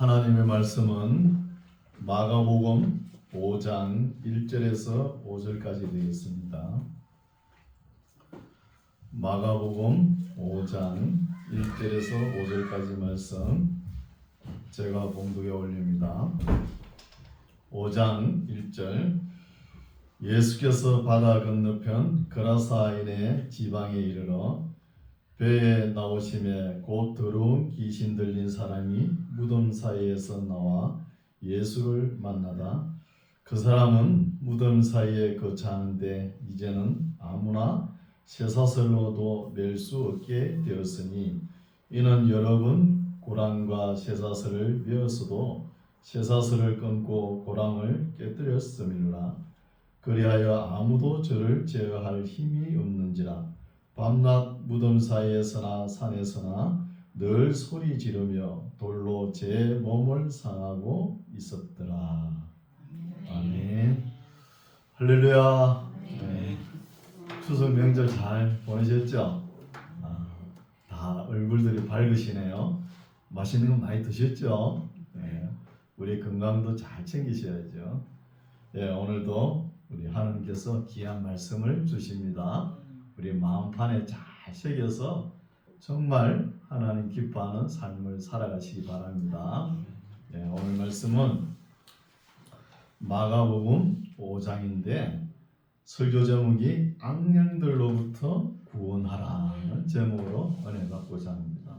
하나님의 말씀은 마가복음 5장 1절에서 5절까지 되겠습니다. 마가복음 5장 1절에서 5절까지 말씀 제가 봉독에 올립니다. 5장 1절 예수께서 바다 건너편 그라사인의 지방에 이르러 배에 나오심에 곧 더러운 귀신 들린 사람이 무덤 사이에서 나와 예수를 만나다 그 사람은 무덤 사이에 거처하는데 이제는 아무나 쇠사슬로도 맬 수 없게 되었으니 이는 여러 번 고랑과 쇠사슬을 메었어도 쇠사슬을 끊고 고랑을 깨뜨렸음이라. 그리하여 아무도 저를 제어할 힘이 없는지라. 밤낮 무덤 사이에서나 산에서나 늘 소리 지르며 돌로 제 몸을 상하고 있었더라. 아멘. 할렐루야. 네. 추석 명절 잘 보내셨죠? 다 얼굴들이 밝으시네요. 맛있는 거 많이 드셨죠? 네. 우리 건강도 잘 챙기셔야죠. 네, 오늘도 우리 하나님께서 귀한 말씀을 주십니다. 우리 마음판에 잘 새겨서 정말 하나님 기뻐하는 삶을 살아가시기 바랍니다. 네, 오늘 말씀은 마가복음 5장인데 설교 제목이 악령들로부터 구원하라는 제목으로 은혜 받고자 합니다.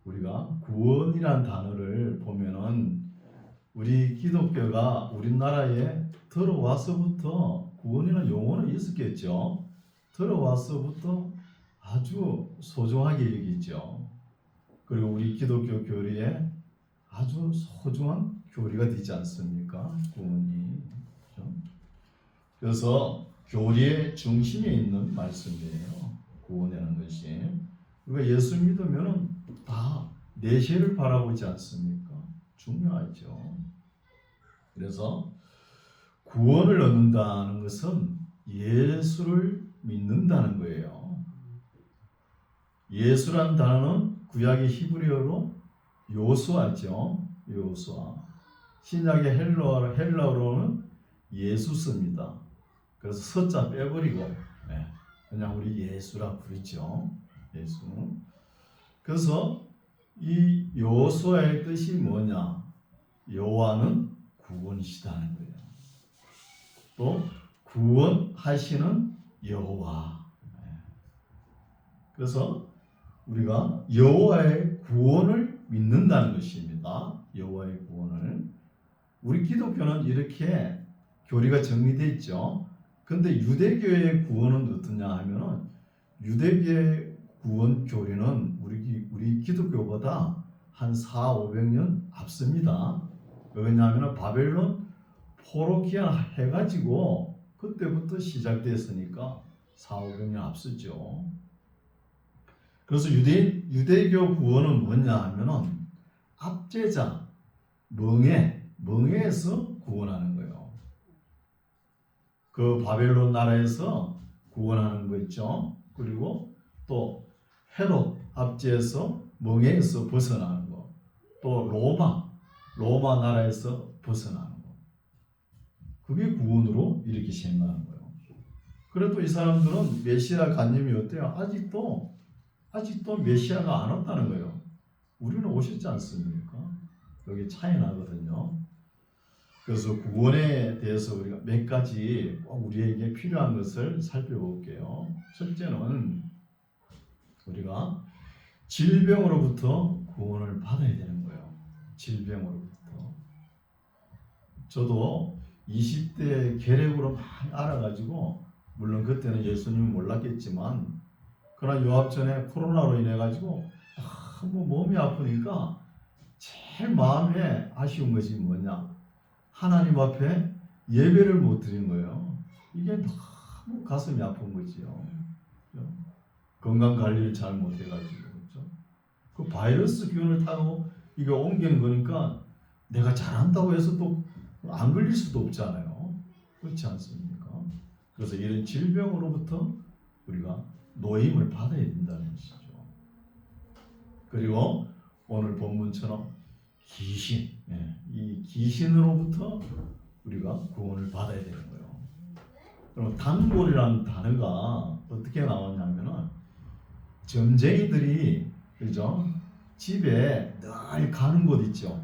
우리가 구원이란 단어를 보면은 우리 기독교가 우리나라에 들어와서부터 구원이라는 용어는 있었겠죠. 들어와서부터 아주 소중하게 여기죠. 그리고 우리 기독교 교리에 아주 소중한 교리가 되지 않습니까? 구원이. 그렇죠? 그래서 교리의 중심에 있는 말씀이에요. 구원이라는 것이. 우리가 예수 믿으면 다 내세를 바라보지 않습니까? 중요하죠. 그래서 구원을 얻는다는 것은 예수를 믿는다는 거예요. 예수란 단어는 구약의 히브리어로 요수아죠. 요수아. 신약의 헬라어로는 예수스입니다. 그래서 서자 빼버리고 그냥 우리 예수라 부르죠. 예수. 그래서 이 여호수아의 뜻이 뭐냐? 여호와는 구원이시다는 거예요. 또 구원하시는 여호와. 그래서 우리가 여호와의 구원을 믿는다는 것입니다. 여호와의 구원을. 우리 기독교는 이렇게 교리가 정리되어 있죠. 근데 유대교의 구원은 어떠냐 하면은 유대교의 구원 교리는 우리 기독교보다 한 400-500년 앞섭니다. 왜냐하면 바벨론 포로기한 해가지고 그때부터 시작됐으니까 400-500년 앞섰죠. 그래서 유대교 구원은 뭐냐 하면은 압제자, 멍에에서 구원하는 거예요. 그 바벨론 나라에서 구원하는 거 있죠. 그리고 또 헤롯 압제에서 멍에에서 벗어나는 거. 또 로마 나라에서 벗어나는 거. 그게 구원으로 이렇게 생각하는 거예요. 그래도 이 사람들은 메시아 관념이 어때요? 아직도 메시아가 안 왔다는 거예요. 우리는 오셨지 않습니까? 여기 차이 나거든요. 그래서 구원에 대해서 우리가 몇 가지 우리에게 필요한 것을 살펴볼게요. 첫째는 우리가 질병으로부터 구원을 받아야 되는 거예요. 질병으로부터. 저도 20대 계략으로 많이 알아가지고, 물론 그때는 예수님을 몰랐겠지만, 그러나 유학 전에 코로나로 인해 가지고 너무 몸이 아프니까 제일 마음에 아쉬운 것이 뭐냐? 하나님 앞에 예배를 못 드린 거예요. 이게 너무 가슴이 아픈 거지요. 건강 관리를 잘 못해가지고. 그렇죠? 그 바이러스 기운을 타고 이게 옮기는 거니까 내가 잘한다고 해서 또 안 걸릴 수도 없잖아요. 그렇지 않습니까? 그래서 이런 질병으로부터 우리가 노임을 받아야 된다는 것이죠. 그리고 오늘 본문처럼 귀신, 이 귀신으로부터 우리가 구원을 받아야 되는 거예요. 그럼 단골이라는 단어가 어떻게 나왔냐면은 점쟁이들이 그죠? 집에 늘 가는 곳 있죠.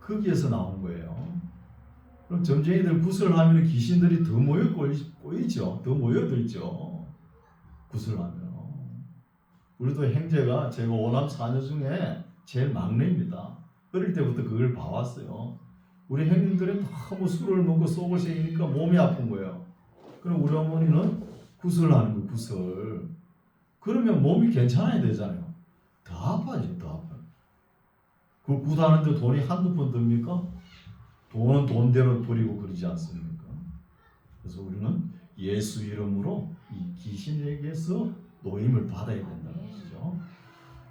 거기에서 나온 거예요. 그럼 점쟁이들 구슬하면 귀신들이 더 모여 꼬이죠. 더 모여들죠. 구슬하면. 우리도 형제가 제가 5남 4녀 중에 제일 막내입니다. 어릴 때부터 그걸 봐왔어요. 우리 형님들은 너무 술을 먹고 속을 새기니까 몸이 아픈 거예요. 그럼 우리 어머니는 구슬하는 거 구슬. 그러면 몸이 괜찮아야 되잖아요. 더 아파져, 더 아파요. 그 굿하는데 돈이 한두 푼 듭니까? 돈은 돈대로 버리고 그러지 않습니까? 그래서 우리는 예수 이름으로 이 귀신에게서 노임을 받아야 된다는 것이죠.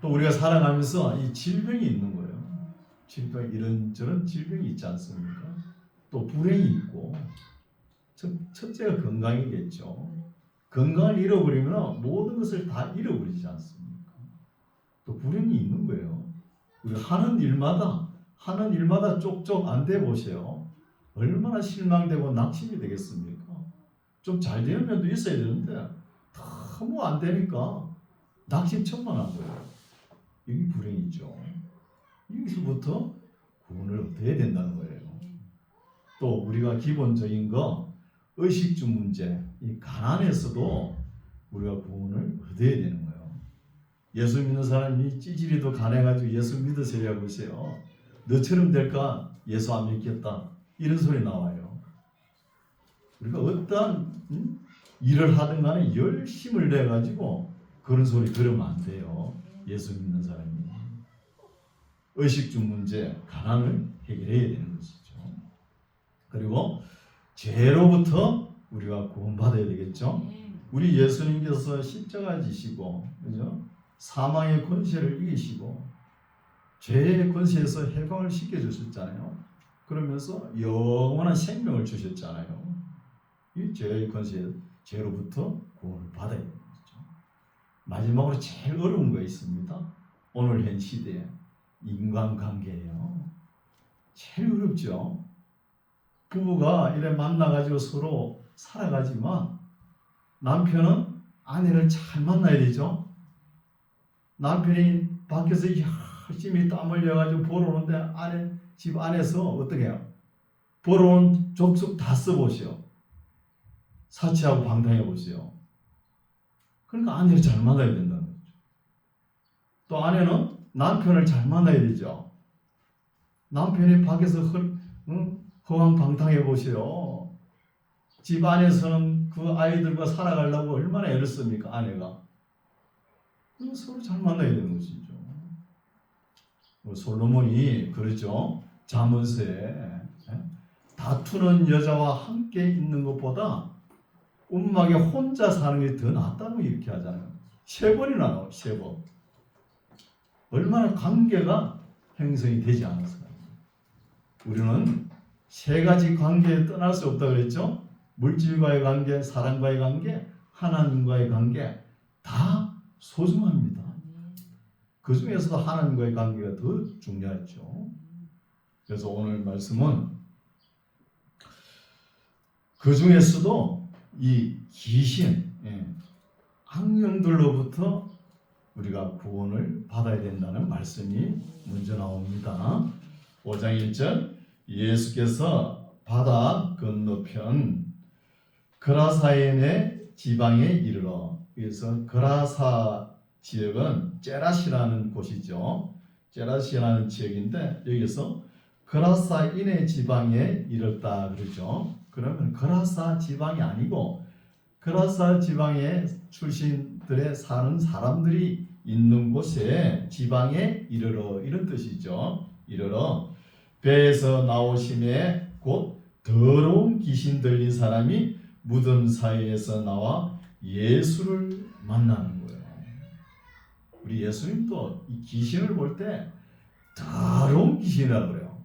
또 우리가 살아가면서 이 질병이 있는 거예요. 질병, 이런저런 질병이 있지 않습니까? 또 불행이 있고, 첫째가 건강이겠죠. 건강을 잃어버리면 모든 것을 다 잃어버리지 않습니까? 또 불행이 있는 거예요. 우리 하는 일마다 쪽쪽 안 돼 보세요. 얼마나 실망되고 낙심이 되겠습니까? 좀 잘 되는 면도 있어야 되는데 너무 안 되니까 낙심천만한 거예요. 여기 불행이죠. 여기서부터 구원을 얻어야 된다는 거예요. 또 우리가 기본적인 거 의식주 문제, 이 가난에서도 우리가 구원을 얻어야 되는 거예요. 예수 믿는 사람이 찌질이도 가난해가지고 예수 믿으세요 보세요. 너처럼 될까? 예수 안 믿겠다. 이런 소리 나와요. 우리가 어떠한 일을 하든 간에 열심을 내가지고 그런 소리 들으면 안 돼요. 예수 믿는 사람이. 의식주 문제, 가난을 해결해야 되는 것이죠. 그리고 죄로부터 우리가 구원받아야 되겠죠. 우리 예수님께서 십자가 지시고, 그죠? 사망의 권세를 이기시고 죄의 권세에서 해방을 시켜주셨잖아요. 그러면서 영원한 생명을 주셨잖아요. 이 죄의 권세, 죄로부터 구원을 받아야 되는 거죠. 마지막으로 제일 어려운 거 있습니다. 오늘 현 시대에 인간관계예요. 제일 어렵죠. 부부가 이래 만나가지고 서로 살아가지만 남편은 아내를 잘 만나야 되죠. 남편이 밖에서 열심히 땀 흘려가지고 보러 오는데 집 안에서 어떻게 해요? 보러 온 족속 다 써보시오. 사치하고 방탕해 보시오. 그러니까 아내를 잘 만나야 된다는 거죠. 또 아내는 남편을 잘 만나야 되죠. 남편이 밖에서 허황방탕해 보시오. 집 안에서는 그 아이들과 살아가려고 얼마나 애를 씁니까, 아내가. 서로 잘 만나야 되는 것이죠. 솔로몬이 그러죠. 잠언서에 다투는 여자와 함께 있는 것보다 움막에 혼자 사는 게 더 낫다고 이렇게 하잖아요. 3번이나 나와요. 3번. 얼마나 관계가 형성이 되지 않았어요. 우리는 3가지 관계에 떠날 수 없다고 그랬죠. 물질과의 관계, 사람과의 관계, 하나님과의 관계 다 소중합니다. 그 중에서도 하나님과의 관계가 더 중요하죠. 그래서 오늘 말씀은 그 중에서도 이 귀신, 악령들로부터 우리가 구원을 받아야 된다는 말씀이 먼저 나옵니다. 5장 1절 예수께서 바다 건너편 그라사인의 지방에 이르러, 그래서 그라사 지역은 제라시라는 곳이죠. 제라시라는 지역인데 여기서 그라사인의 지방에 이르렀다 그러죠. 그러면 그라사 지방이 아니고 그라사 지방의 출신들의 사는 사람들이 있는 곳에 지방에 이르러, 이런 뜻이죠. 이르러 배에서 나오심에 곧 더러운 귀신 들린 사람이 무덤 사이에서 나와 예수를 만나는 거예요. 우리 예수님도 이 귀신을 볼 때 더러운 귀신이라고 그래요.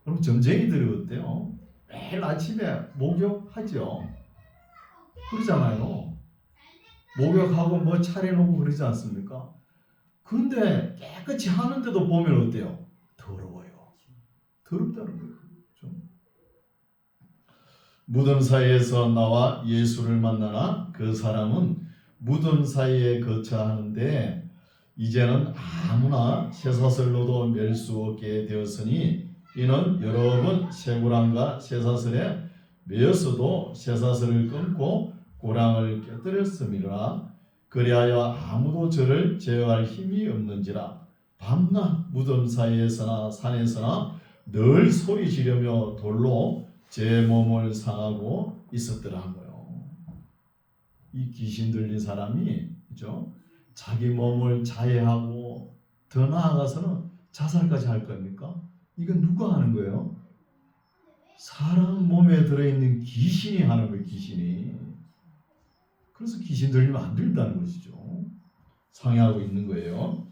그럼 점쟁이들이 어때요? 매일 아침에 목욕하죠. 그러잖아요. 목욕하고 뭐 차려놓고 그러지 않습니까? 그런데 깨끗이 하는데도 보면 어때요? 더러워요. 더럽다는 거예요. 그렇죠? 무덤 사이에서 나와 예수를 만나나 그 사람은 무덤 사이에 거처하는데 이제는 아무나 쇠사슬로도 맬 수 없게 되었으니 이는 여러 번 쇠고랑과 쇠사슬에 매였어도 쇠사슬을 끊고 고랑을 깨뜨렸음이라. 그리하여 아무도 저를 제어할 힘이 없는지라. 밤낮 무덤 사이에서나 산에서나 늘 소리 지르며 돌로 제 몸을 상하고 있었더라고요. 이 귀신 들린 사람이, 그죠? 자기 몸을 자해하고 더 나아가서는 자살까지 할 겁니까? 이건 누가 하는 거예요? 사람 몸에 들어있는 귀신이 하는 거예요. 귀신이. 그래서 귀신 들리면 안 된다는 것이죠. 상해하고 있는 거예요.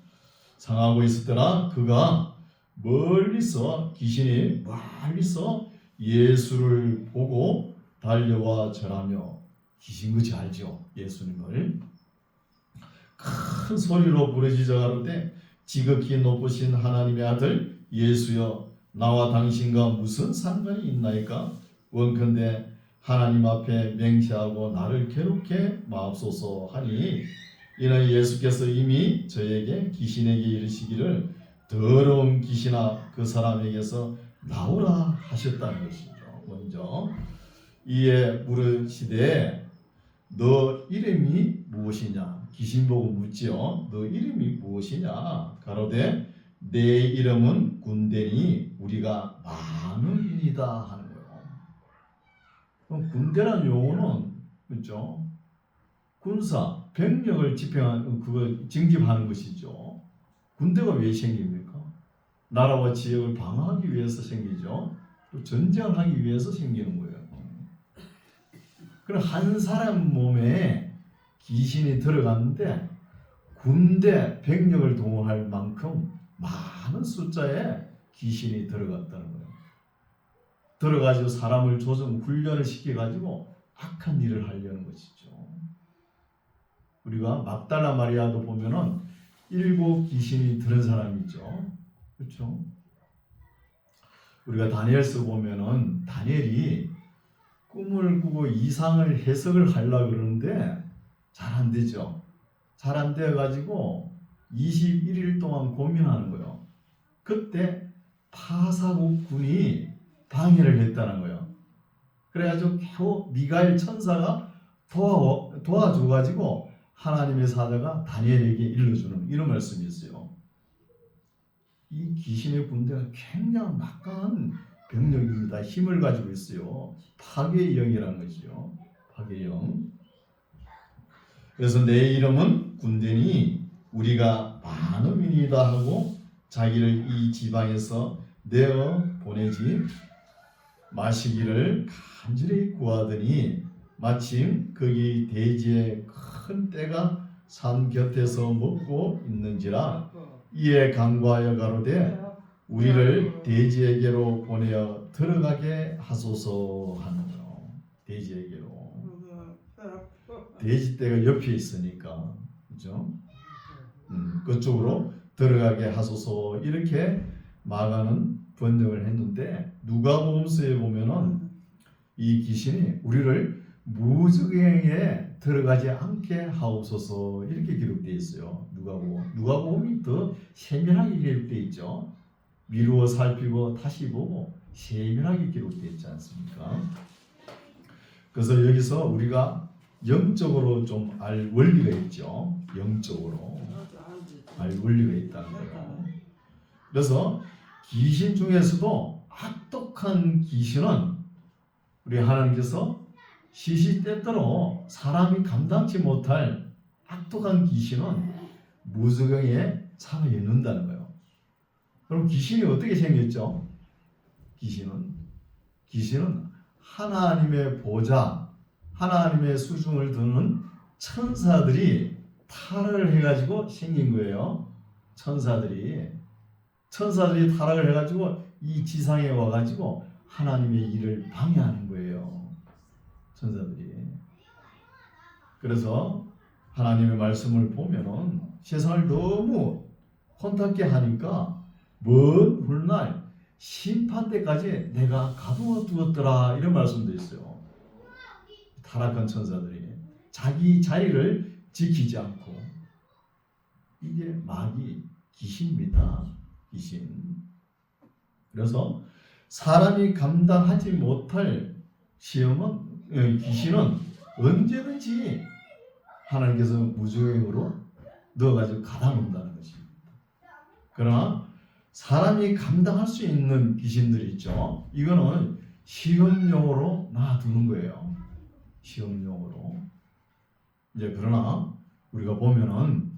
상하고 있었더라. 그가 멀리서, 귀신이 멀리서 예수를 보고 달려와 절하며, 귀신같이 알죠, 예수님을. 큰 소리로 부르짖어 가로되 지극히 높으신 하나님의 아들 예수여, 나와 당신과 무슨 상관이 있나이까? 원컨대 하나님 앞에 맹세하고 나를 괴롭게 마옵소서 하니, 이는 예수께서 이미 저에게 귀신에게 이르시기를 더러운 귀신아 그 사람에게서 나오라 하셨다는 것이죠. 먼저 이에 물으시되 너 이름이 무엇이냐? 귀신 보고 묻지요. 너 이름이 무엇이냐? 가로되 내 이름은 군대니 우리가 많음이니이다 하는 거예요. 그럼 군대란 용어는, 그렇죠? 군사, 병력을 징집하는 것이죠. 군대가 왜 생깁니까? 나라와 지역을 방어하기 위해서 생기죠. 또 전쟁을 하기 위해서 생기는 거예요. 그럼 한 사람 몸에 귀신이 들어갔는데 군대 병력을 동원할 만큼 많은 숫자의 귀신이 들어갔다는 거예요. 들어가지고 사람을 훈련을 시켜가지고 악한 일을 하려는 것이죠. 우리가 막달라 마리아도 보면은 7 귀신이 들은 사람이죠. 그렇죠? 우리가 다니엘서 보면은 다니엘이 꿈을 꾸고 이상을 해석을 하려고 그러는데 잘 안 되죠. 잘 안 되어가지고 21일 동안 고민하는 거예요. 그때 파사국 군이 방해를 했다는 거예요. 그래가지고 겨우 미가엘 천사가 도와줘가지고 하나님의 사자가 다니엘에게 일러주는 이런 말씀이 있어요. 이 귀신의 군대가 굉장히 막강한 병력입니다. 힘을 가지고 있어요. 파괴의 영이라는 것이죠. 파괴의 영. 그래서 내 이름은 군대니 우리가 많음이니이다 하고 자기를 이 지방에서 내어 보내지 마시기를 간절히 구하더니 마침 거기 대지에 큰 떼가 산 곁에서 먹고 있는지라. 이에 간구하여 가로되 우리를 대지에게로 보내어 들어가게 하소서 하는 거예요. 대지에게로. 돼지떼가 옆에 있으니까, 그죠? 그쪽으로 들어가게 하소서 이렇게 마가는 번역을 했는데, 누가복음서에 보면은 이 귀신이 우리를 무저갱에 들어가지 않게 하옵소서 이렇게 기록되어 있어요. 누가복음이 더 세밀하게 기록되어 있죠. 미루어 살피고 다시 보고 세밀하게 기록되어 있지 않습니까? 그래서 여기서 우리가 영적으로 좀 알 원리가 있죠. 영적으로 알 원리가 있다는 거예요. 그래서 귀신 중에서도 악독한 귀신은 우리 하나님께서 시시때때로 사람이 감당치 못할 악독한 귀신은 무저갱에 잡아넣는다는 거예요. 그럼 귀신이 어떻게 생겼죠? 귀신은 하나님의 보좌, 하나님의 수중을 두는 천사들이 타락을 해가지고 생긴 거예요. 천사들이 타락을 해가지고 이 지상에 와가지고 하나님의 일을 방해하는 거예요. 천사들이. 그래서 하나님의 말씀을 보면은 세상을 너무 혼탁게 하니까 먼 훗날 심판 때까지 내가 가두어 두었더라 이런 말씀도 있어요. 타락한 천사들이 자기 자리를 지키지 않고, 이게 마귀, 귀신입니다. 귀신. 그래서 사람이 감당하지 못할 귀신은 언제든지 하나님께서 무저행으로 넣어가지고 가다놓는다는 것입니다. 그러나 사람이 감당할 수 있는 귀신들이 있죠. 이거는 시험용으로 놔두는 거예요. 시험용으로. 이제 그러나 우리가 보면은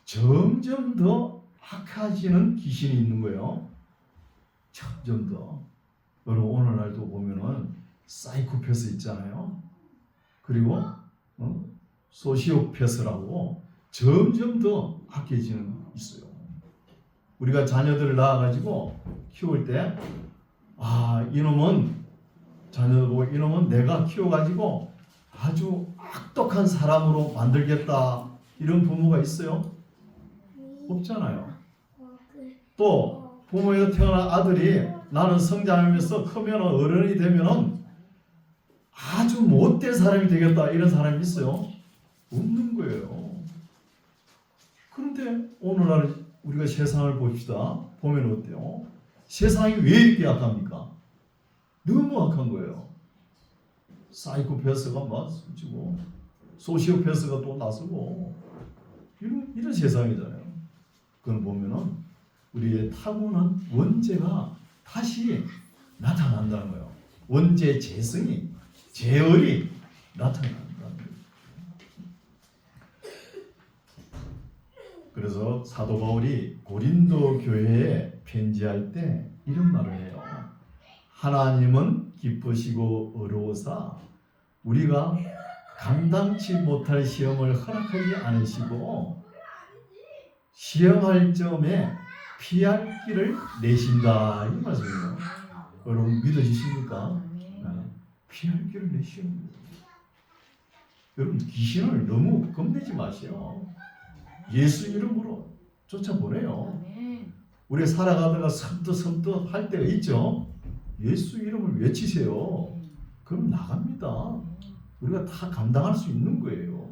점점 더 악해지는 귀신이 있는 거예요. 점점 더. 여러분 오늘날도 보면은 사이코패스 있잖아요. 그리고 소시오패스라고 점점 더 악해지는 있어요. 우리가 자녀들을 낳아가지고 키울 때, 이놈은, 자녀들 보고 이놈은 내가 키워가지고 아주 악독한 사람으로 만들겠다, 이런 부모가 있어요? 없잖아요. 또 부모에서 태어난 아들이 나는 성장하면서 크면 어른이 되면은 아주 못된 사람이 되겠다, 이런 사람이 있어요? 없는 거예요. 그런데 오늘날 우리가 세상을 봅시다. 보면 어때요? 세상이 왜 이렇게 악합니까? 너무 악한 거예요. 사이코패스가 막 숨지고, 소시오패스가 또 나서고, 이런 세상이잖아요. 그걸 보면은 우리의 타고난 원죄가 다시 나타난다는 거예요. 원죄 재성이, 재열이 나타난다는 거예요. 그래서 사도 바울이 고린도 교회에 편지할 때 이런 말을 해요. 하나님은 기쁘시고 어려워서 우리가 감당치 못할 시험을 허락하지 않으시고 시험할 점에 피할 길을 내신다, 이 말씀이에요. 여러분 믿어지십니까? 피할 길을 내시는 거예요. 여러분 귀신을 너무 겁내지 마세요. 예수 이름으로 쫓아보내요. 우리 살아가다가 섬뜩섬뜩 할 때가 있죠. 예수 이름을 외치세요. 그럼 나갑니다. 우리가 다 감당할 수 있는 거예요.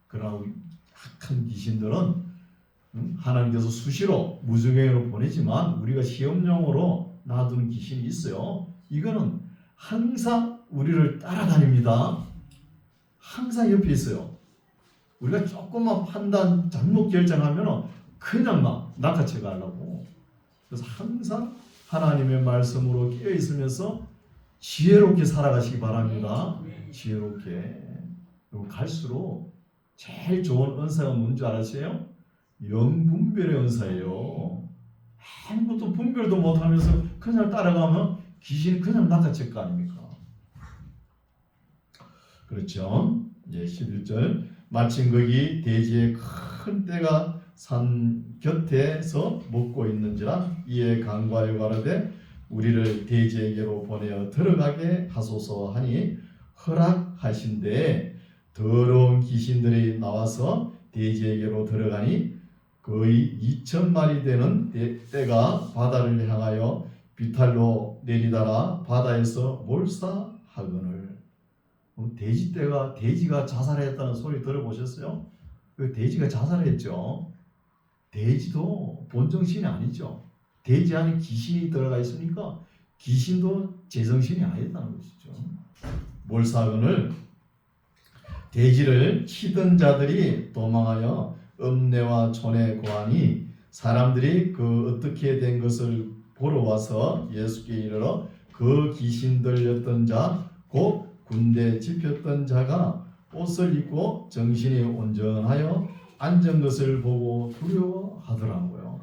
그러나 우리 악한 귀신들은 하나님께서 수시로 무저행으로 보내지만 우리가 시험용으로 놔두는 귀신이 있어요. 이거는 항상 우리를 따라다닙니다. 항상 옆에 있어요. 우리가 조금만 판단 잘못 결정하면 그냥 막 낚아채 가려고. 그래서 항상 하나님의 말씀으로 깨어 있으면서 지혜롭게 살아가시기 바랍니다. 지혜롭게. 그리고 갈수록 제일 좋은 은사가 뭔지 아세요? 영분별의 은사예요. 아무것도 분별도 못하면서 그냥 따라가면 귀신이 그냥 낚아챌 거 아닙니까? 그렇죠? 이제 11절 마침 거기 대지에 큰 떼가 산 곁에서 먹고 있는지라 이에 간과하여 가라되 우리를 대지에게로 보내어 들어가게 하소서 하니 허락하신데 더러운 귀신들이 나와서 대지에게로 들어가니 거의 2,000마리 되는 떼가 바다를 향하여 비탈로 내리다가 바다에서 몰사하거늘. 돼지가 자살했다는 소리 들어보셨어요? 그 돼지가 자살했죠. 돼지도 본정신이 아니죠. 돼지 안에 귀신이 들어가 있으니까 귀신도 제정신이 아니었다는 것이죠. 몰사하거늘 돼지를 치던 자들이 도망하여 읍내와 촌에 고하니 사람들이 그 어떻게 된 것을 보러 와서 예수께 이르러 그 귀신 들렸던 자 곧 군대 집혔던 자가 옷을 입고 정신이 온전하여 앉은 것을 보고 두려워하더라고요.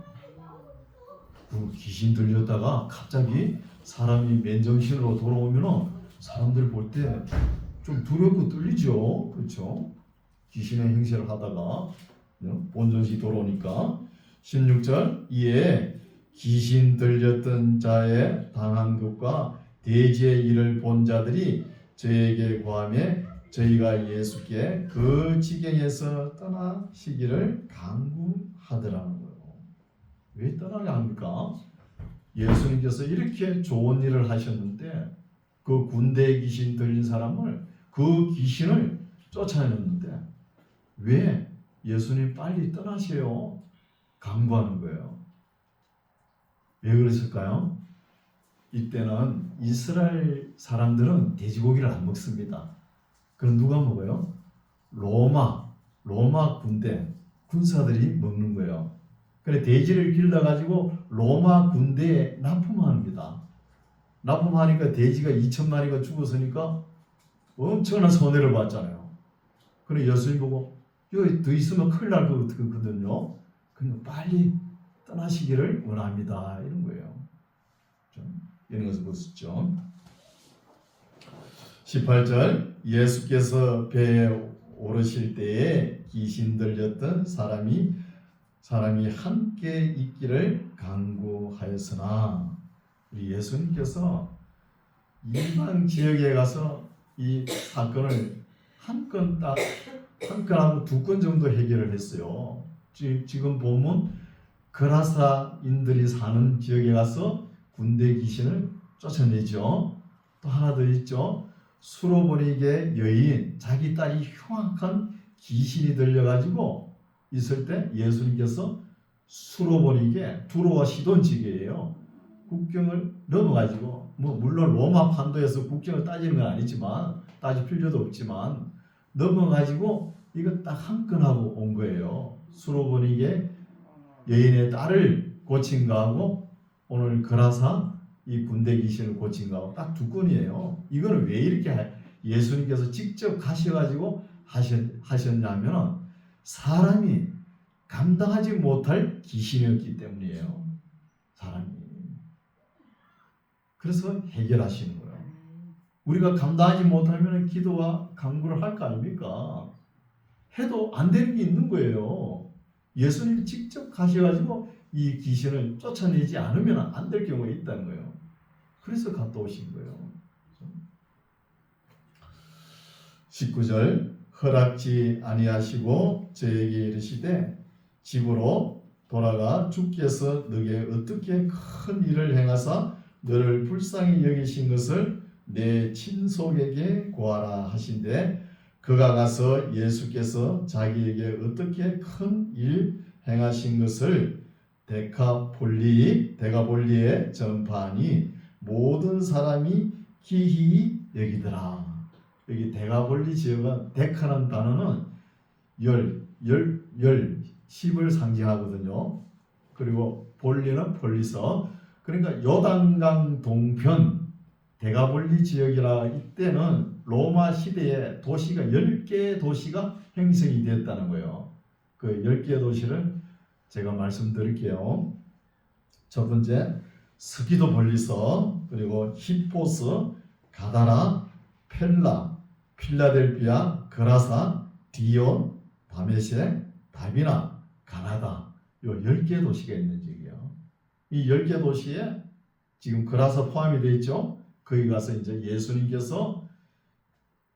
그 귀신 들렸다가 갑자기 사람이 맨정신으로 돌아오면 사람들 볼 때 좀 두렵고 떨리죠. 그렇죠? 귀신의 행세를 하다가 본전시 돌아오니까 16절 이에 귀신 들렸던 자의 당한 것과 돼지의 일을 본 자들이 저에게 고하며 저희가 예수께 그 지경에서 떠나시기를 간구하더라는 거예요. 왜 떠나려 합니까? 예수님께서 이렇게 좋은 일을 하셨는데 그 군대 귀신 들린 사람을 그 귀신을 쫓아내는데 왜 예수님 빨리 떠나세요? 강구하는 거예요. 왜 그랬을까요? 이때는 이스라엘 사람들은 돼지고기를 안 먹습니다. 그럼 누가 먹어요? 로마 군대 군사들이 먹는 거예요. 그래 돼지를 길러가지고 로마 군대에 납품합니다. 납품하니까 돼지가 2,000마리가 죽었으니까 엄청난 손해를 봤잖아요. 그래 예수님 보고 이거 더 있으면 큰일 날 거거든요. 근데 빨리 떠나시기를 원합니다. 이런 거예요. 이런 것을 보시죠. 18절 예수께서 배에 오르실 때에 귀신 들렸던 사람이 함께 있기를 간구하였으나 우리 예수님께서 이방 지역에 가서 이 사건을 한 건하고 두 건 정도 해결을 했어요. 지금 보면 그라사인들이 사는 지역에 가서 군대 귀신을 쫓아내죠. 또 하나 더 있죠. 수로보니게 여인 자기 딸이 흉악한 귀신이 들려가지고 있을 때 예수님께서 수로보니게 두로와 시돈 지역이에요. 국경을 넘어가지고 물론 로마 판도에서 국경을 따지는 건 아니지만 따질 필요도 없지만 넘어가지고 이거 딱 한 건하고 온 거예요. 수로보니게 여인의 딸을 고친 거하고 오늘 그라사 이 군대 귀신을 고친 거하고 딱 두 건이에요. 이거는 왜 이렇게 예수님께서 직접 가셔가지고 하셨냐면 사람이 감당하지 못할 귀신이었기 때문이에요. 사람이. 그래서 해결하시는 거예요. 우리가 감당하지 못하면 기도와 간구를 할 거 아닙니까? 해도 안 되는 게 있는 거예요. 예수님이 직접 가셔가지고 이 귀신을 쫓아내지 않으면 안 될 경우가 있다는 거예요. 그래서 갔다 오신 거예요. 19절 허락지 아니하시고 저에게 이르시되 집으로 돌아가 주께서 너게 어떻게 큰 일을 행하사 너를 불쌍히 여기신 것을 내 친속에게 고하라 하신대 그가 가서 예수께서 자기에게 어떻게 큰 일 행하신 것을 데가볼리에 전파하니 모든 사람이 기히 여기더라. 여기 데가볼리 지역은 데카라는 단어는 10을 상징하거든요. 그리고 볼리는 볼리서 그러니까 요단강 동편 데가볼리 지역이라 이때는 로마 시대에 도시가 10개의 도시가 형성이 되었다는 거예요. 그 10개의 도시를 제가 말씀드릴게요. 첫 번째 스기도 볼리서 그리고 히포스, 가다라, 펠라, 필라델피아, 그라사, 디온, 다메섹, 다비나, 가나다 이 10개 도시가 있는 지역이에요. 이 10개 도시에 지금 그라사 포함이 되어 있죠. 거기 가서 이제 예수님께서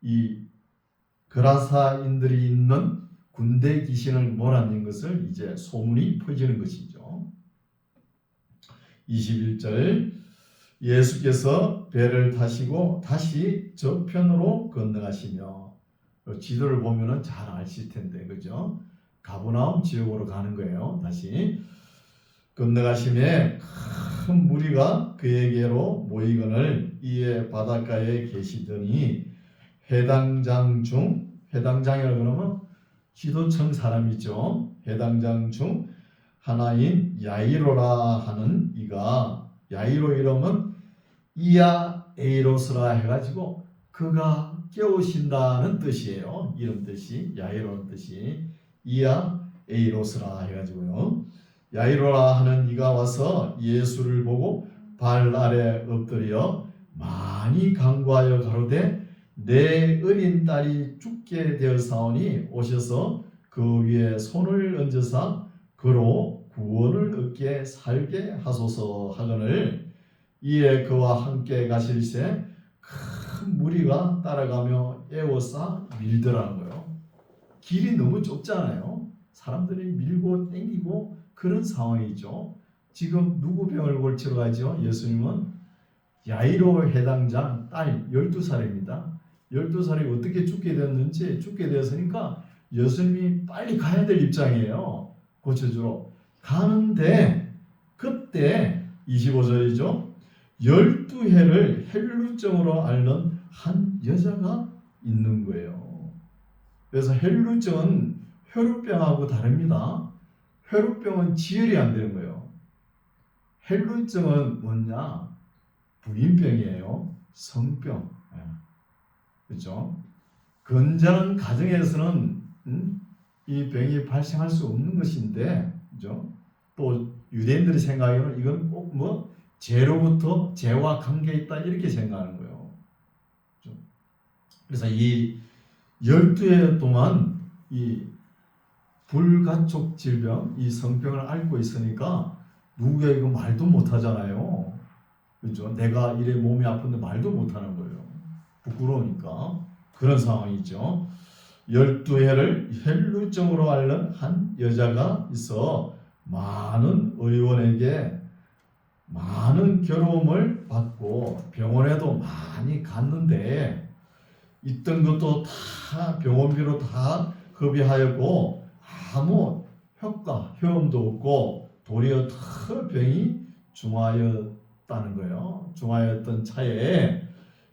이 그라사인들이 있는 군대 귀신을 몰아낸 것을 이제 소문이 퍼지는 것이죠. 21절 예수께서 배를 타시고 다시 저편으로 건너가시며 지도를 보면은 잘 아실 텐데 그죠? 가버나움 지역으로 가는 거예요. 다시 건너가심에 큰 무리가 그에게로 모이거늘 이에 바닷가에 계시더니 해당장이라고 하면 지도청 사람이죠. 해당장 중 하나인 야이로라 하는 이가 야이로 이름은 이아에이로스라 해가지고 그가 깨우신다는 뜻이에요. 이름 뜻이 야이로는 뜻이 이아에이로스라 해가지고요. 야이로라 하는 이가 와서 예수를 보고 발 아래 엎드려 많이 간구하여 가로되 내 어린 딸이 죽게 되었사오니 오셔서 그 위에 손을 얹으사 그로 구원을 얻게 살게 하소서 하거늘 이에 그와 함께 가실새 큰 무리가 따라가며 에워싸 밀더라는 거예요. 길이 너무 좁잖아요. 사람들이 밀고 땡기고 그런 상황이죠. 지금 누구 병을 고치러 가죠? 예수님은 야이로 해당장 딸 12살입니다. 12살이 어떻게 죽게 됐는지 죽게 되었으니까 예수님이 빨리 가야 될 입장이에요. 고쳐주러 가는데 그때 25절이죠. 12해를 헬루증으로 앓는 한 여자가 있는 거예요. 그래서 헬루증은 혈우병하고 다릅니다. 혈우병은 지혈이 안 되는 거예요. 헬루증은 뭐냐? 부인병이에요. 성병. 그렇죠? 건전한 가정에서는 이 병이 발생할 수 없는 것인데, 그렇죠? 또 유대인들이 생각하기에는 이건 꼭 뭐 죄로부터 죄와 관계 있다 이렇게 생각하는 거예요. 그렇죠? 그래서 이 12해 동안 이 불가촉 질병, 이 성병을 앓고 있으니까 누구에게 말도 못 하잖아요. 그렇죠? 내가 이래 몸이 아픈데 말도 못 하는 거예요. 부끄러우니까. 그런 상황이죠. 12해를 혈루증으로 앓는 한 여자가 있어 많은 의원에게 많은 괴로움을 받고 병원에도 많이 갔는데 있던 것도 다 병원비로 다 허비하였고 아무 효과, 효험도 없고 도리어 더 병이 중하였다는 거예요. 중하였던 차에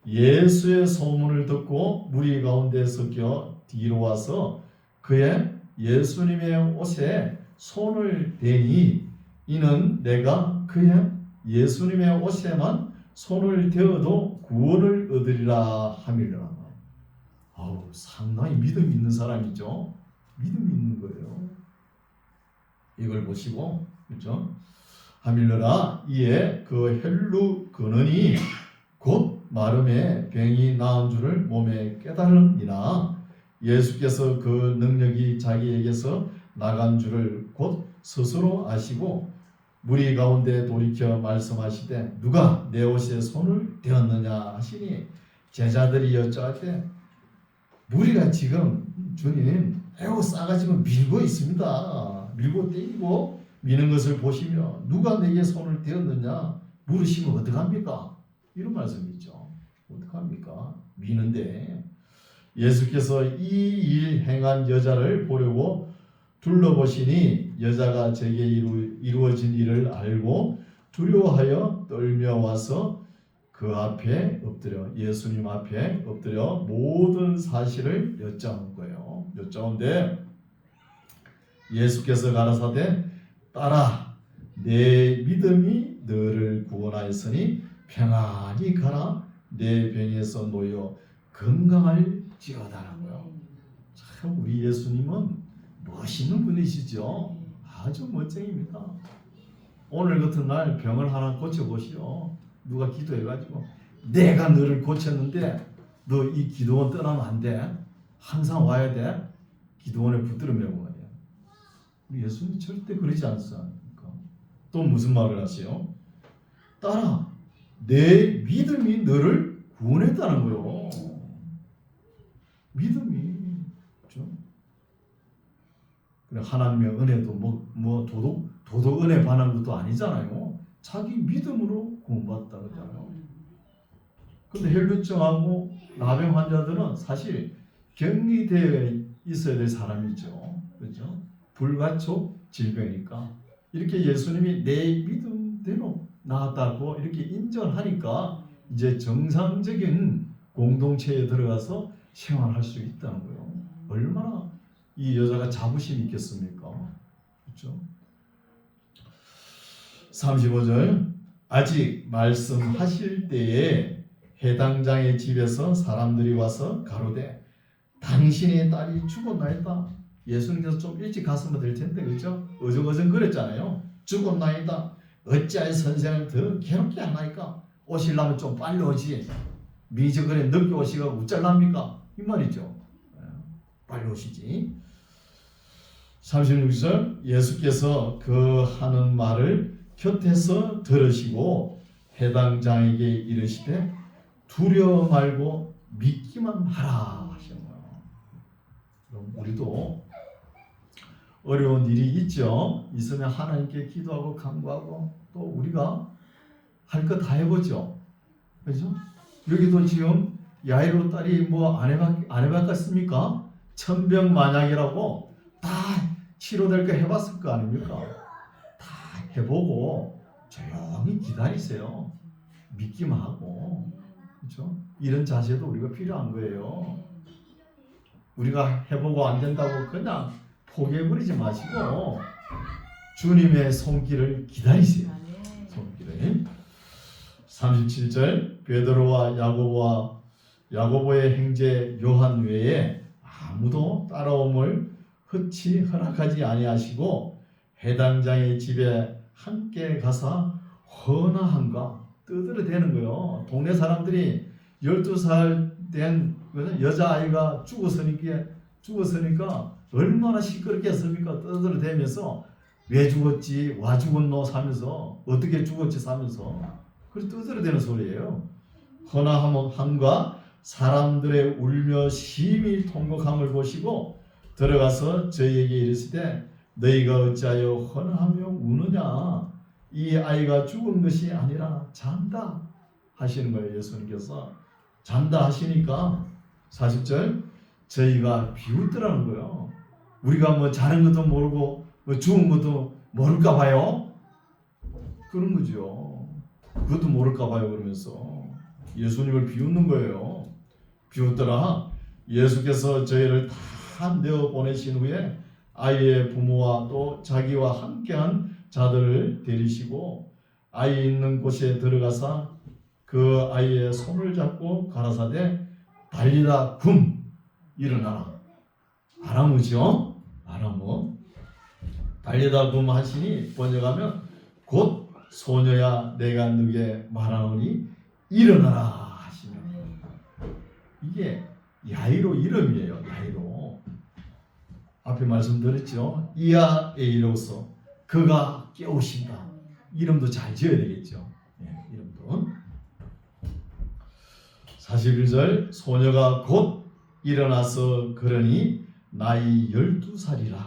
예수의 소문을 듣고 무리 가운데 섞여 뒤로 와서 그의 예수님의 옷에 손을 대니 이는 내가 그의 예수님의 옷에만 손을 대어도 구원을 얻으리라 함이라. 상당히 믿음 있는 사람이죠. 믿음 있는 거예요. 이걸 보시고 그렇죠? 하밀러라 이에 그 헬루 근원이 곧 마름에 병이 나은 줄을 몸에 깨달으니라. 예수께서 그 능력이 자기에게서 나간 줄을 곧 스스로 아시고 무리 가운데 돌이켜 말씀하시되 누가 내 옷에 손을 대었느냐 하시니 제자들이 여쭤하되 무리가 지금 주님 애고 싸가지고 밀고 있습니다. 밀고 떼고 미는 것을 보시며 누가 내게 손을 대었느냐 물으시면 어떡합니까? 이런 말씀이죠. 어떡합니까? 미는데 예수께서 이 일 행한 여자를 보려고 둘러보시니 여자가 제게 이루어진 일을 알고 두려워하여 떨며 와서 그 앞에 엎드려 예수님 앞에 엎드려 모든 사실을 여쭤온 거예요. 여쭤온데 예수께서 가라사대 딸아 내 믿음이 너를 구원하였으니 평안히 가라 내 병에서 놓여 건강할지어다라고요. 참 우리 예수님은 멋있는 분이시죠. 아주 멋쟁입니다. 오늘 같은 날 병을 하나 고쳐보시오. 누가 기도해가지고 내가 너를 고쳤는데 너 이 기도원 떠나면 안 돼. 항상 와야 돼. 기도원에 붙들어 매고 가야 돼. 우리 예수님 절대 그러지 않습니까? 또 무슨 말을 하세요? 딸아 내 믿음이 너를 구원했다는 거요. 믿음이 그렇죠? 하나님의 은혜도 뭐 도덕 은혜 받는 것도 아니잖아요. 자기 믿음으로 구원받다 그러잖아요. 근데 혈루증하고 나병 환자들은 사실 격리되어 있어야 될 사람이죠. 그렇죠? 불가촉 질병이니까 이렇게 예수님이 내 믿음대로 나았다고 이렇게 인정하니까 이제 정상적인 공동체에 들어가서 생활할 수 있다는 거예요. 얼마나 이 여자가 자부심이 있겠습니까? 그렇죠? 35절 아직 말씀하실 때에 해당장의 집에서 사람들이 와서 가로되 당신의 딸이 죽었나이다. 예수님께서 좀 일찍 갔으면 될 텐데 그렇죠? 어정어정 그랬잖아요. 죽었나이다. 어찌하여 선생을 더 괴롭게 하나이까? 오시려면 좀 빨리 오지. 미적거리 늦게 오시가 우짤랍니까? 이 말이죠. 빨리 오시지. 36절 예수께서 그 하는 말을 곁에서 들으시고 해당 장에게 이르시되 두려워 말고 믿기만 하라 하셨네요. 그럼 우리도 어려운 일이 있죠. 있으면 하나님께 기도하고 간구하고 또 우리가 할 거 다 해보죠. 그죠? 여기도 지금 야이로 딸이 뭐 안 해봤겠습니까? 천병만약이라고 다 치료될 거 해봤을 거 아닙니까? 다 해보고 조용히 기다리세요. 믿기만 하고. 그렇죠? 이런 자세도 우리가 필요한 거예요. 우리가 해보고 안 된다고 그냥 포기해버리지 마시고 주님의 손길을 기다리세요. 손길을. 37절 베드로와 야고보의 형제 요한 외에 아무도 따라옴을 헛이 허락하지 아니하시고 해당 장의 집에 함께 가서 헌화함과 떠들어대는 거요. 동네 사람들이 12살 된 여자아이가 죽었으니까 얼마나 시끄럽게 했습니까? 떠들어대면서 왜 죽었지? 와 죽었노? 사면서 어떻게 죽었지? 사면서 그래서 떠들어대는 소리예요. 헌화함과 사람들의 울며 심히 통곡함을 보시고 들어가서 저희에게 이르시되 너희가 어찌하여 헌화하며 우느냐? 이 아이가 죽은 것이 아니라 잔다 하시는 거예요. 예수님께서 잔다 하시니까 40절 저희가 비웃더라는 거예요. 우리가 뭐 자는 것도 모르고 뭐 죽은 것도 모를까 봐요. 그런 거죠. 그것도 모를까 봐요. 그러면서 예수님을 비웃는 거예요. 비웃더라. 예수께서 저희를 다 내어 보내신 후에 아이의 부모와 또 자기와 함께한 자들을 데리시고 아이 있는 곳에 들어가서 그 아이의 손을 잡고 가라사대 달리다 굼 일어나라. 아람어죠. 아람어. 달리다 굼 하시니 번역하면 곧 소녀야 내가 너에게 말하노니 일어나라 하시면 이게 야이로 이름이에요. 야이로. 앞에 말씀드렸죠. 이아에이로서 그가 깨우신다. 이름도 잘 지어야 되겠죠. 이름도. 41절 소녀가 곧 일어나서 걸으니 나이 12살이라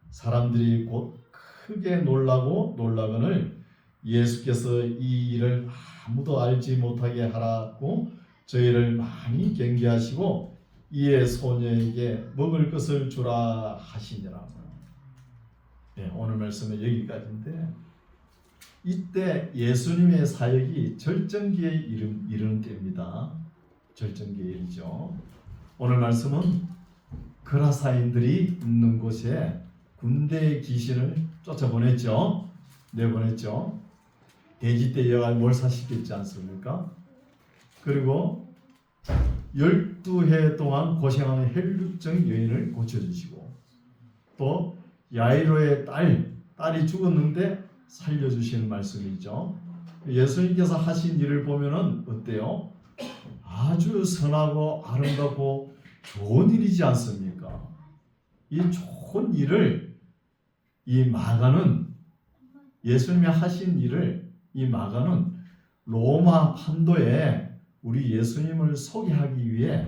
사람들이 곧 크게 놀라거늘 예수께서 이 일을 아무도 알지 못하게 하라고 저희를 많이 경계하시고 이에 소녀에게 먹을 것을 주라 하시니라. 오늘 말씀은 여기까지인데 이때 예수님의 사역이 절정기에 이르는 때입니다. 절정기에 이르죠. 오늘 말씀은 그라사인들이 있는 곳에 군대의 귀신을 쫓아보냈죠. 내보냈죠. 돼지떼 여가 몰사시켰지 않습니까? 그리고 12해 동안 고생하는 혈육증 여인을 고쳐주시고 또 야이로의 딸이 죽었는데 살려주시는 말씀이죠. 예수님께서 하신 일을 보면은 어때요? 아주 선하고 아름답고 좋은 일이지 않습니까? 이 좋은 일을 이 마가는 예수님이 하신 일을 이 마가는 로마 판도에 우리 예수님을 소개하기 위해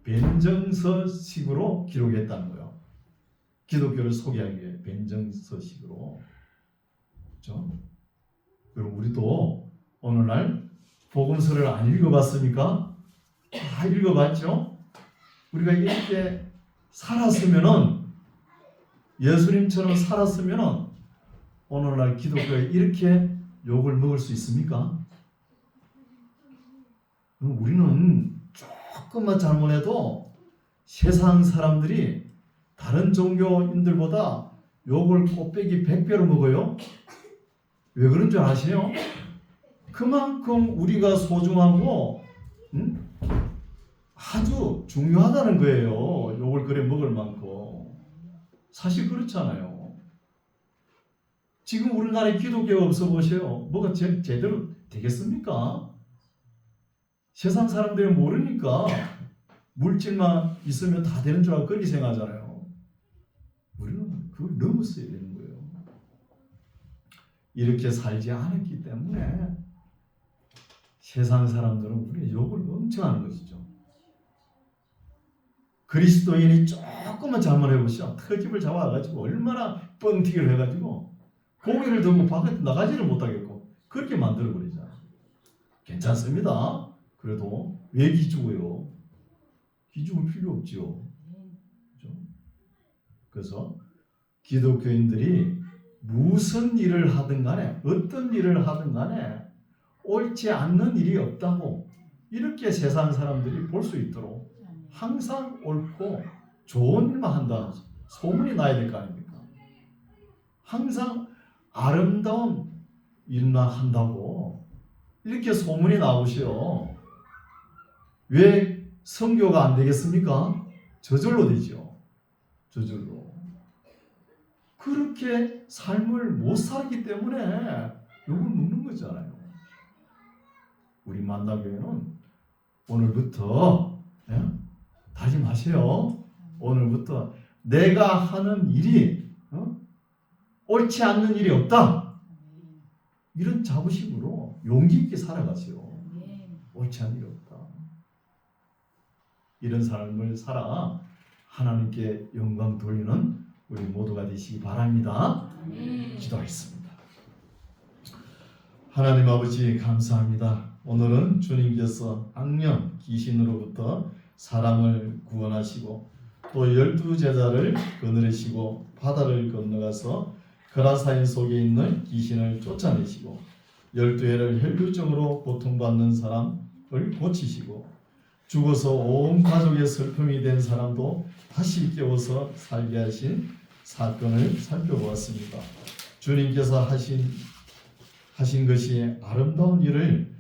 변정서식으로 기록했다는 거예요. 기독교를 소개하기 위해 변정서식으로. 그렇죠? 그럼 우리도 오늘날 복음서를 안 읽어봤습니까? 다 읽어봤죠? 우리가 이렇게 살았으면은 예수님처럼 살았으면은 오늘날 기독교에 이렇게 욕을 먹을 수 있습니까? 우리는 조금만 잘못해도 세상 사람들이 다른 종교인들보다 욕을 곱빼기 100배로 먹어요. 왜 그런 줄 아세요? 그만큼 우리가 소중하고 아주 중요하다는 거예요. 욕을 그래 먹을 만큼. 사실 그렇잖아요. 지금 우리나라에 기독교가 없어 보세요. 뭐가 제대로 되겠습니까? 세상 사람들이 모르니까 물질만 있으면 다 되는 줄 알고 그렇게 생각하잖아요. 우리는 그걸 넘었어야 되는 거예요. 이렇게 살지 않았기 때문에 세상 사람들은 우리의 욕을 엄청 하는 것이죠. 그리스도인이 조금만 잘못해 보시죠. 트집을 잡아가지고 얼마나 뻥튀기를 해가지고 고개를 들고 바깥에 나가지를 못하겠고 그렇게 만들어버리잖아. 괜찮습니다. 그래도 왜 기죽어요? 기죽을 필요 없죠. 그렇죠? 그래서 기독교인들이 무슨 일을 하든 간에 어떤 일을 하든 간에 옳지 않는 일이 없다고 이렇게 세상 사람들이 볼 수 있도록 항상 옳고 좋은 일만 한다 소문이 나야 될 거 아닙니까? 항상 아름다운 일만 한다고 이렇게 소문이 나오시오. 왜 선교가 안 되겠습니까? 저절로 되죠. 저절로. 그렇게 삶을 못 살기 때문에 욕을 먹는 거잖아요. 우리 만나교회는 오늘부터 다짐하세요. 오늘부터 내가 하는 일이 옳지 않는 일이 없다. 이런 자부심으로 용기 있게 살아가세요. 옳지 않은 일이 없다. 이런 삶을 살아 하나님께 영광 돌리는 우리 모두가 되시기 바랍니다. 기도하겠습니다. 하나님 아버지 감사합니다. 오늘은 주님께서 악령 귀신으로부터 사람을 구원하시고 또 12제자를 거느리시고 바다를 건너가서 그라사인 속에 있는 귀신을 쫓아내시고 12해를 혈류증으로 고통받는 사람을 고치시고 죽어서 온 가족의 슬픔이 된 사람도 다시 깨워서 살게 하신 사건을 살펴보았습니다. 주님께서 하신 것이 아름다운 일을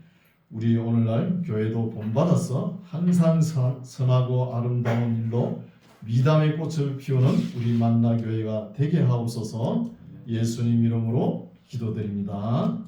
우리 오늘날 교회도 본받아서 항상 선하고 아름다운 일로 미담의 꽃을 피우는 우리 만나교회가 되게 하옵소서. 예수님 이름으로 기도드립니다.